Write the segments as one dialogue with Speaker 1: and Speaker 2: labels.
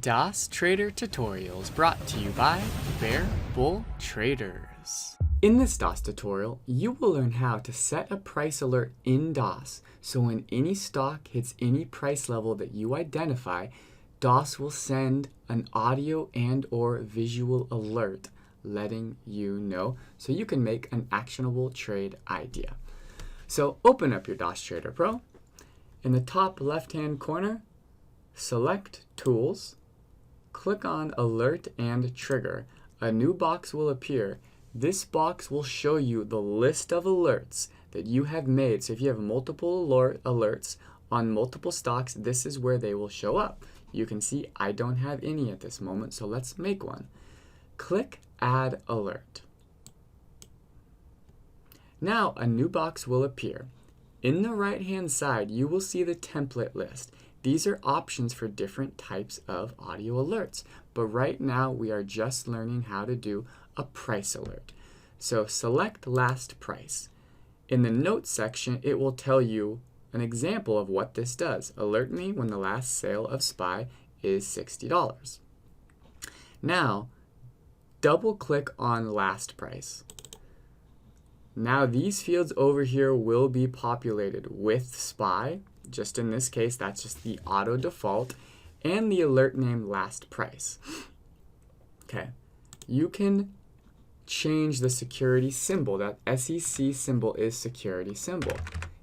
Speaker 1: DOS Trader Tutorials brought to you by Bear Bull Traders. In this DOS tutorial, you will learn how to set a price alert in DOS, so when any stock hits any price level that you identify, DOS will send an audio and/or visual alert letting you know so you can make an actionable trade idea. So open up your DOS Trader Pro. In the top left-hand corner, select Tools, click on Alert and Trigger. A new box will appear. This box will show you the list of alerts that you have made. So if you have multiple alerts on multiple stocks, this is where they will show up. You can see I don't have any at this moment, so let's make one. Click Add Alert. Now a new box will appear. In the right-hand side, you will see the template list. These are options for different types of audio alerts, but right now we are just learning how to do a price alert. So select last price. In the notes section, it will tell you an example of what this does. Alert me when the last sale of SPY is $60. Now, double click on last price. Now these fields over here will be populated with SPY. Just in this case, that's just the auto default, and the alert name last price. Okay, you can change the security symbol. That SEC symbol is security symbol.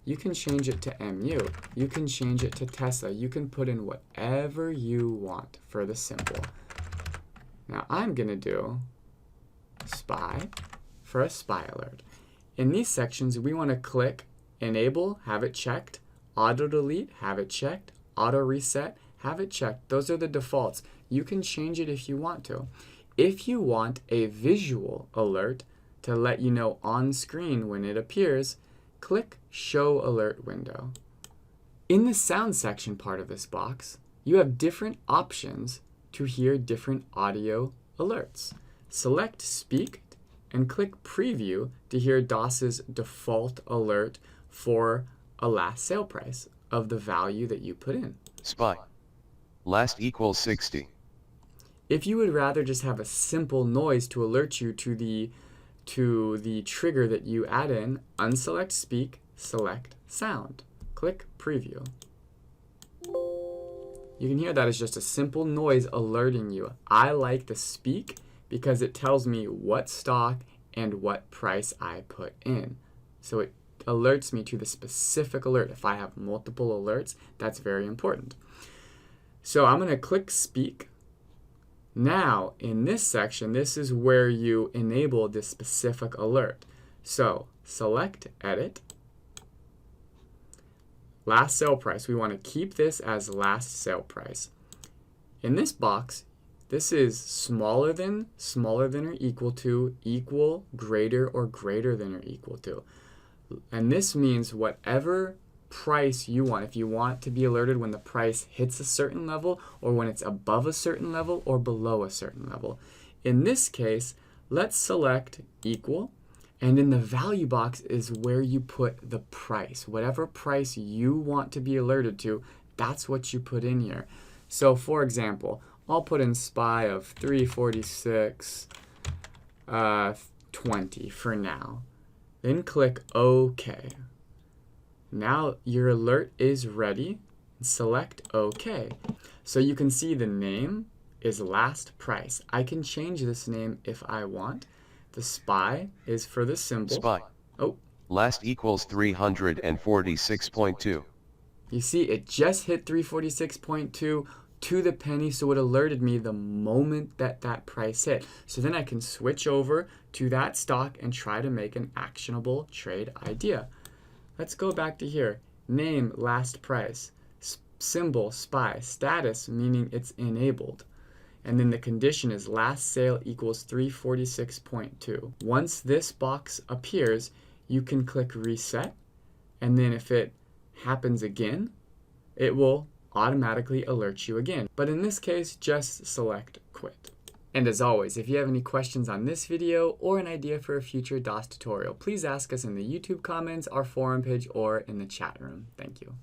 Speaker 1: You can change it to MU. You can change it to Tesla. You can put in whatever you want for the symbol. Now I'm gonna do SPY for a SPY alert. In these sections, we want to click Enable, have it checked, Auto Delete, have it checked, Auto Reset, have it checked. Those are the defaults. You can change it if you want to. If you want a visual alert to let you know on screen when it appears, click Show Alert Window. In the sound section part of this box, you have different options to hear different audio alerts. Select Speak and click Preview to hear DOS's default alert for a last sale price of the value that you put in.
Speaker 2: SPY. Last equals 60.
Speaker 1: If you would rather just have a simple noise to alert you to the trigger that you add in, unselect Speak, select Sound. Click Preview. You can hear that as just a simple noise alerting you. I like the Speak because it tells me what stock and what price I put in. So it alerts me to the specific alert. If I have multiple alerts, that's very important. So I'm going to click Speak. Now, in this section, this is where you enable this specific alert. So select Edit. Last sale price. We want to keep this as last sale price. In this box, this is smaller than or equal to, equal, greater, or greater than or equal to. And this means whatever price you want. If you want to be alerted when the price hits a certain level, or when it's above a certain level, or below a certain level. In this case, let's select equal, and in the value box is where you put the price. Whatever price you want to be alerted to, that's what you put in here. So for example, I'll put in SPY of 346.20 for now. Then click OK. Now your alert is ready. Select OK. So you can see the name is last price. I can change this name if I want. The SPY is for the symbol.
Speaker 2: SPY.
Speaker 1: Oh.
Speaker 2: Last equals 346.2.
Speaker 1: You see, it just hit 346.2 to the penny, so it alerted me the moment that that price hit. So then I can switch over to that stock and try to make an actionable trade idea. Let's go back to here. Name, last price. Symbol, SPY. Status, meaning it's enabled. And then the condition is last sale equals 346.2. Once this box appears, you can click Reset. And then if it happens again, it will automatically alert you again. But in this case, just select Quit. And as always, if you have any questions on this video or an idea for a future DOS tutorial, please ask us in the YouTube comments, our forum page, or in the chat room. Thank you.